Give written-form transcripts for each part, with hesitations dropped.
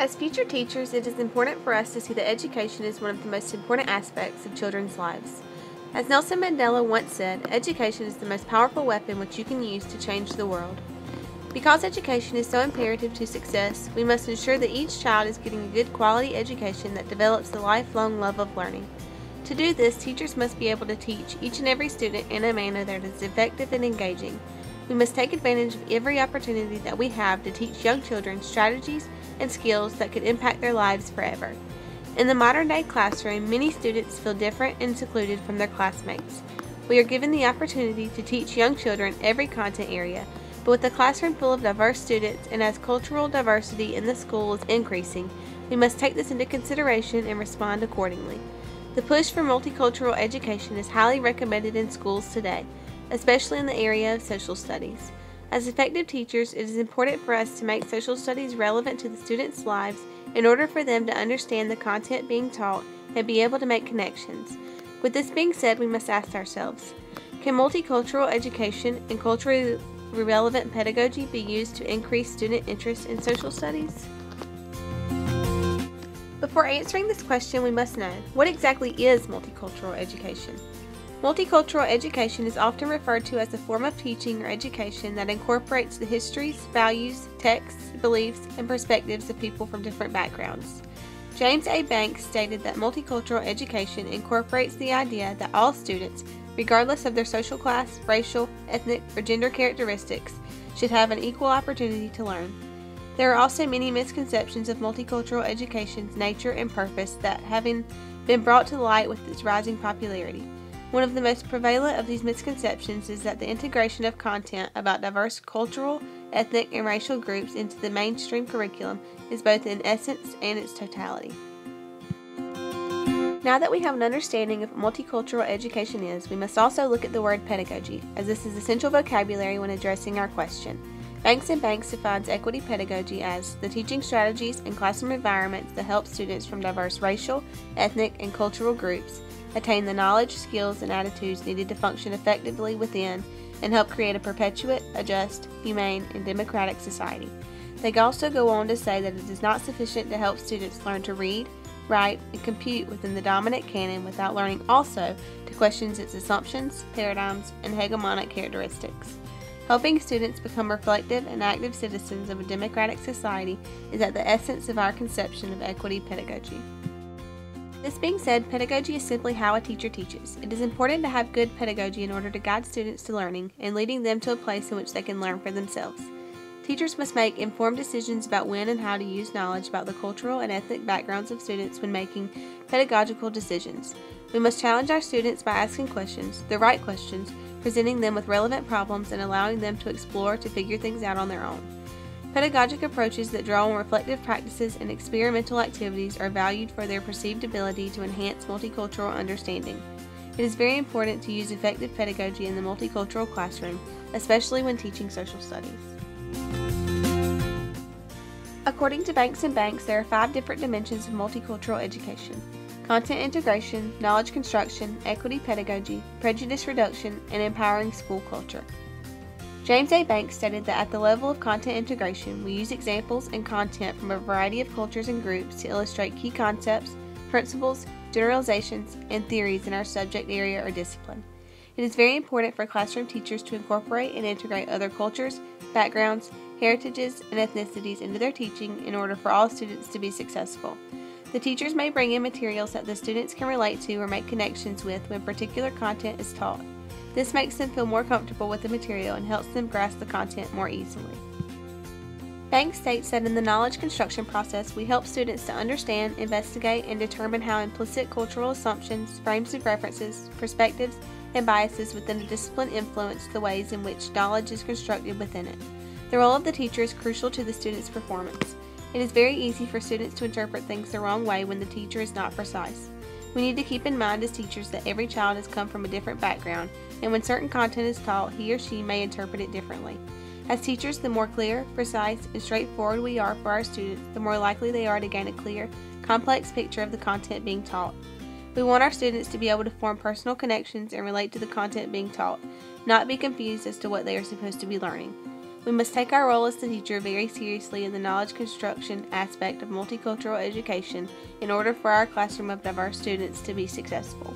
As future teachers, it is important for us to see that education is one of the most important aspects of children's lives. As Nelson Mandela once said, education is the most powerful weapon which you can use to change the world. Because education is so imperative to success, we must ensure that each child is getting a good quality education that develops the lifelong love of learning. To do this, teachers must be able to teach each and every student in a manner that is effective and engaging. We must take advantage of every opportunity that we have to teach young children strategies and skills that could impact their lives forever. In the modern-day classroom, many students feel different and secluded from their classmates. We are given the opportunity to teach young children every content area, but with a classroom full of diverse students and as cultural diversity in the school is increasing, we must take this into consideration and respond accordingly. The push for multicultural education is highly recommended in schools today, especially in the area of social studies. As effective teachers, it is important for us to make social studies relevant to the students' lives in order for them to understand the content being taught and be able to make connections. With this being said, we must ask ourselves, can multicultural education and culturally relevant pedagogy be used to increase student interest in social studies? Before answering this question, we must know, what exactly is multicultural education? Multicultural education is often referred to as a form of teaching or education that incorporates the histories, values, texts, beliefs, and perspectives of people from different backgrounds. James A. Banks stated that multicultural education incorporates the idea that all students, regardless of their social class, racial, ethnic, or gender characteristics, should have an equal opportunity to learn. There are also many misconceptions of multicultural education's nature and purpose that have been brought to light with its rising popularity. One of the most prevalent of these misconceptions is that the integration of content about diverse cultural, ethnic, and racial groups into the mainstream curriculum is both in essence and its totality. Now that we have an understanding of what multicultural education is, we must also look at the word pedagogy, as this is essential vocabulary when addressing our question. Banks and Banks defines equity pedagogy as the teaching strategies and classroom environments that help students from diverse racial, ethnic, and cultural groups attain the knowledge, skills, and attitudes needed to function effectively within and help create a perpetuate, a just, humane, and democratic society. They also go on to say that it is not sufficient to help students learn to read, write, and compute within the dominant canon without learning also to question its assumptions, paradigms, and hegemonic characteristics. Helping students become reflective and active citizens of a democratic society is at the essence of our conception of equity pedagogy. This being said, pedagogy is simply how a teacher teaches. It is important to have good pedagogy in order to guide students to learning and leading them to a place in which they can learn for themselves. Teachers must make informed decisions about when and how to use knowledge about the cultural and ethnic backgrounds of students when making pedagogical decisions. We must challenge our students by asking questions, the right questions, presenting them with relevant problems, and allowing them to explore to figure things out on their own. Pedagogic approaches that draw on reflective practices and experimental activities are valued for their perceived ability to enhance multicultural understanding. It is very important to use effective pedagogy in the multicultural classroom, especially when teaching social studies. According to Banks and Banks, there are 5 different dimensions of multicultural education: content integration, knowledge construction, equity pedagogy, prejudice reduction, and empowering school culture. James A. Banks stated that at the level of content integration, we use examples and content from a variety of cultures and groups to illustrate key concepts, principles, generalizations, and theories in our subject area or discipline. It is very important for classroom teachers to incorporate and integrate other cultures, backgrounds, heritages, and ethnicities into their teaching in order for all students to be successful. The teachers may bring in materials that the students can relate to or make connections with when particular content is taught. This makes them feel more comfortable with the material and helps them grasp the content more easily. Banks states that in the knowledge construction process, we help students to understand, investigate, and determine how implicit cultural assumptions, frames of references, perspectives, and biases within a discipline influence the ways in which knowledge is constructed within it. The role of the teacher is crucial to the student's performance. It is very easy for students to interpret things the wrong way when the teacher is not precise. We need to keep in mind as teachers that every child has come from a different background, and when certain content is taught, he or she may interpret it differently. As teachers, the more clear, precise, and straightforward we are for our students, the more likely they are to gain a clear, complex picture of the content being taught. We want our students to be able to form personal connections and relate to the content being taught, not be confused as to what they are supposed to be learning. We must take our role as the teacher very seriously in the knowledge construction aspect of multicultural education in order for our classroom of diverse students to be successful.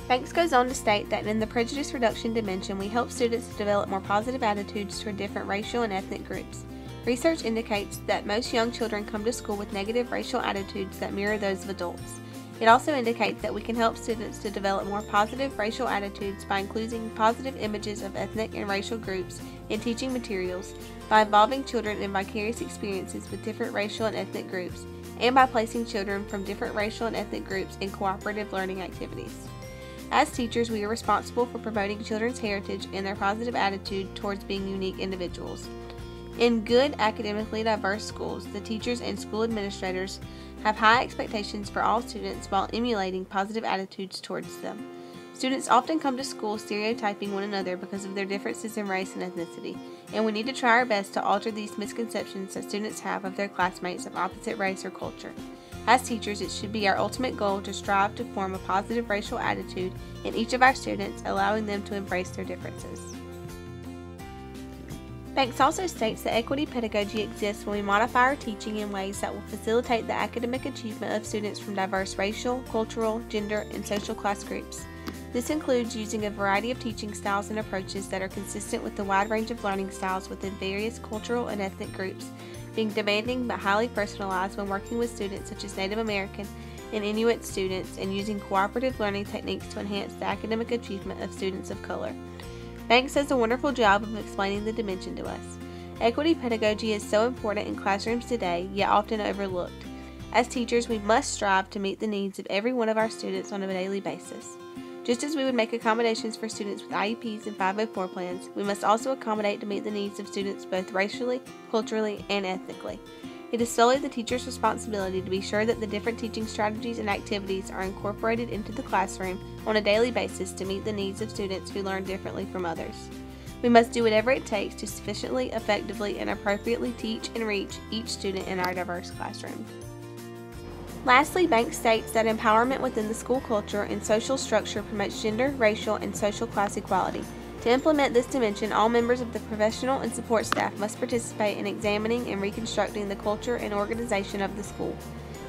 Banks goes on to state that in the prejudice reduction dimension, we help students to develop more positive attitudes toward different racial and ethnic groups. Research indicates that most young children come to school with negative racial attitudes that mirror those of adults. It also indicates that we can help students to develop more positive racial attitudes by including positive images of ethnic and racial groups in teaching materials, by involving children in vicarious experiences with different racial and ethnic groups, and by placing children from different racial and ethnic groups in cooperative learning activities. As teachers, we are responsible for promoting children's heritage and their positive attitude towards being unique individuals. In good, academically diverse schools, the teachers and school administrators have high expectations for all students while emulating positive attitudes towards them. Students often come to school stereotyping one another because of their differences in race and ethnicity, and we need to try our best to alter these misconceptions that students have of their classmates of opposite race or culture. As teachers, it should be our ultimate goal to strive to form a positive racial attitude in each of our students, allowing them to embrace their differences. Banks also states that equity pedagogy exists when we modify our teaching in ways that will facilitate the academic achievement of students from diverse racial, cultural, gender, and social class groups. This includes using a variety of teaching styles and approaches that are consistent with the wide range of learning styles within various cultural and ethnic groups, being demanding but highly personalized when working with students such as Native American and Inuit students, and using cooperative learning techniques to enhance the academic achievement of students of color. Banks does a wonderful job of explaining the dimension to us. Equity pedagogy is so important in classrooms today, yet often overlooked. As teachers, we must strive to meet the needs of every one of our students on a daily basis. Just as we would make accommodations for students with IEPs and 504 plans, we must also accommodate to meet the needs of students both racially, culturally, and ethnically. It is solely the teacher's responsibility to be sure that the different teaching strategies and activities are incorporated into the classroom on a daily basis to meet the needs of students who learn differently from others. We must do whatever it takes to sufficiently, effectively, and appropriately teach and reach each student in our diverse classroom. Lastly, Banks states that empowerment within the school culture and social structure promotes gender, racial, and social class equality. To implement this dimension, all members of the professional and support staff must participate in examining and reconstructing the culture and organization of the school.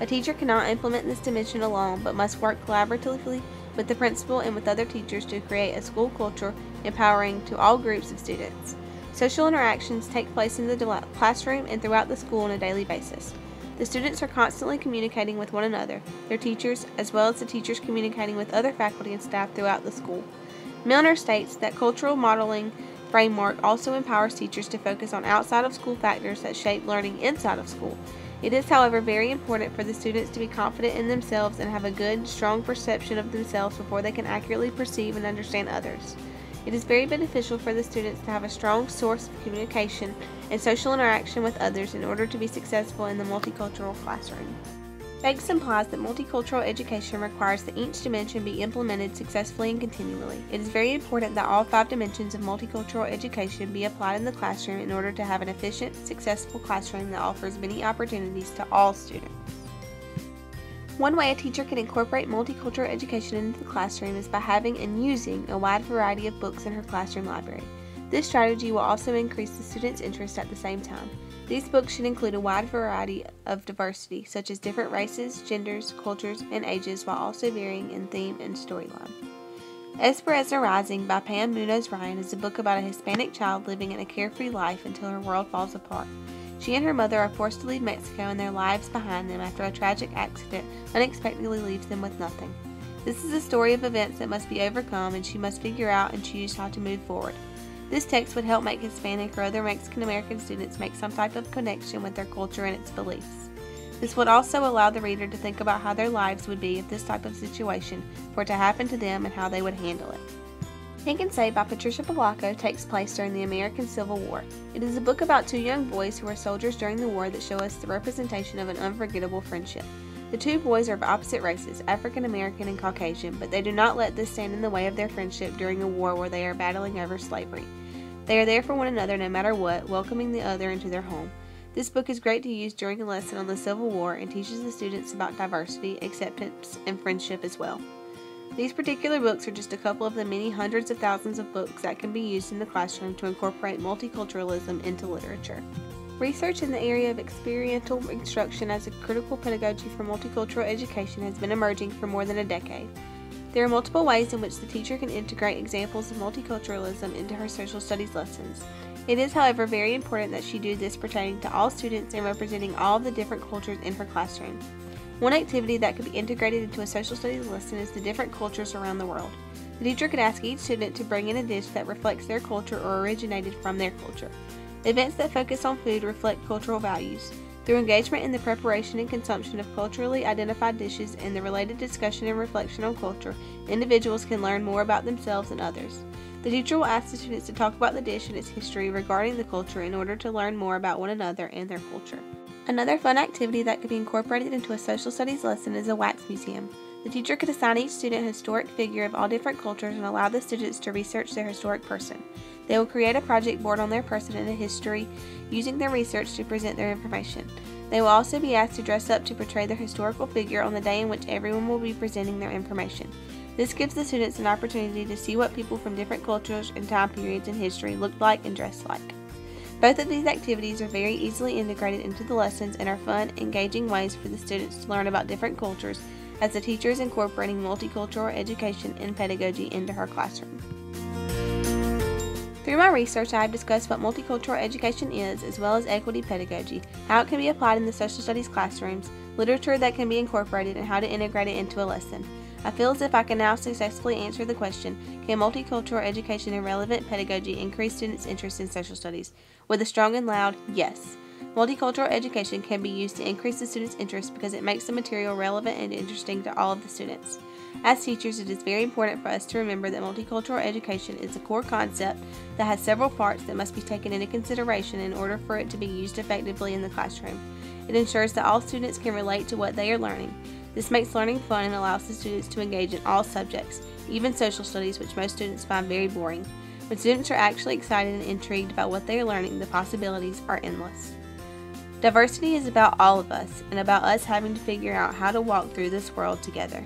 A teacher cannot implement this dimension alone, but must work collaboratively with the principal and with other teachers to create a school culture empowering to all groups of students. Social interactions take place in the classroom and throughout the school on a daily basis. The students are constantly communicating with one another, their teachers, as well as the teachers communicating with other faculty and staff throughout the school. Milner states that cultural modeling framework also empowers teachers to focus on outside of school factors that shape learning inside of school. It is, however, very important for the students to be confident in themselves and have a good, strong perception of themselves before they can accurately perceive and understand others. It is very beneficial for the students to have a strong source of communication and social interaction with others in order to be successful in the multicultural classroom. Banks implies that multicultural education requires that each dimension be implemented successfully and continually. It is very important that all 5 dimensions of multicultural education be applied in the classroom in order to have an efficient, successful classroom that offers many opportunities to all students. One way a teacher can incorporate multicultural education into the classroom is by having and using a wide variety of books in her classroom library. This strategy will also increase the students' interest at the same time. These books should include a wide variety of diversity, such as different races, genders, cultures, and ages, while also varying in theme and storyline. Esperanza Rising by Pam Munoz Ryan is a book about a Hispanic child living in a carefree life until her world falls apart. She and her mother are forced to leave Mexico and their lives behind them after a tragic accident unexpectedly leaves them with nothing. This is a story of events that must be overcome, and she must figure out and choose how to move forward. This text would help make Hispanic or other Mexican American students make some type of connection with their culture and its beliefs. This would also allow the reader to think about how their lives would be if this type of situation were to happen to them and how they would handle it. Pink and Say by Patricia Polacco takes place during the American Civil War. It is a book about 2 young boys who were soldiers during the war that show us the representation of an unforgettable friendship. The 2 boys are of opposite races, African American and Caucasian, but they do not let this stand in the way of their friendship during a war where they are battling over slavery. They are there for one another no matter what, welcoming the other into their home. This book is great to use during a lesson on the Civil War and teaches the students about diversity, acceptance, and friendship as well. These particular books are just a couple of the many hundreds of thousands of books that can be used in the classroom to incorporate multiculturalism into literature. Research in the area of experiential instruction as a critical pedagogy for multicultural education has been emerging for more than a decade. There are multiple ways in which the teacher can integrate examples of multiculturalism into her social studies lessons. It is, however, very important that she do this pertaining to all students and representing all of the different cultures in her classroom. One activity that could be integrated into a social studies lesson is the different cultures around the world. The teacher could ask each student to bring in a dish that reflects their culture or originated from their culture. Events that focus on food reflect cultural values. Through engagement in the preparation and consumption of culturally identified dishes and the related discussion and reflection on culture, individuals can learn more about themselves and others. The teacher will ask the students to talk about the dish and its history regarding the culture in order to learn more about one another and their culture. Another fun activity that could be incorporated into a social studies lesson is a wax museum. The teacher could assign each student a historic figure of all different cultures and allow the students to research their historic person. They will create a project board on their person and a history using their research to present their information. They will also be asked to dress up to portray their historical figure on the day in which everyone will be presenting their information. This gives the students an opportunity to see what people from different cultures and time periods in history looked like and dressed like. Both of these activities are very easily integrated into the lessons and are fun, engaging ways for the students to learn about different cultures as the teacher is incorporating multicultural education and pedagogy into her classroom. Through my research, I have discussed what multicultural education is, as well as equity pedagogy, how it can be applied in the social studies classrooms, literature that can be incorporated, and how to integrate it into a lesson. I feel as if I can now successfully answer the question, can multicultural education and relevant pedagogy increase students' interest in social studies? With a strong and loud yes. Multicultural education can be used to increase the students' interest because it makes the material relevant and interesting to all of the students. As teachers, it is very important for us to remember that multicultural education is a core concept that has several parts that must be taken into consideration in order for it to be used effectively in the classroom. It ensures that all students can relate to what they are learning. This makes learning fun and allows the students to engage in all subjects, even social studies, which most students find very boring. When students are actually excited and intrigued about what they are learning, the possibilities are endless. Diversity is about all of us and about us having to figure out how to walk through this world together.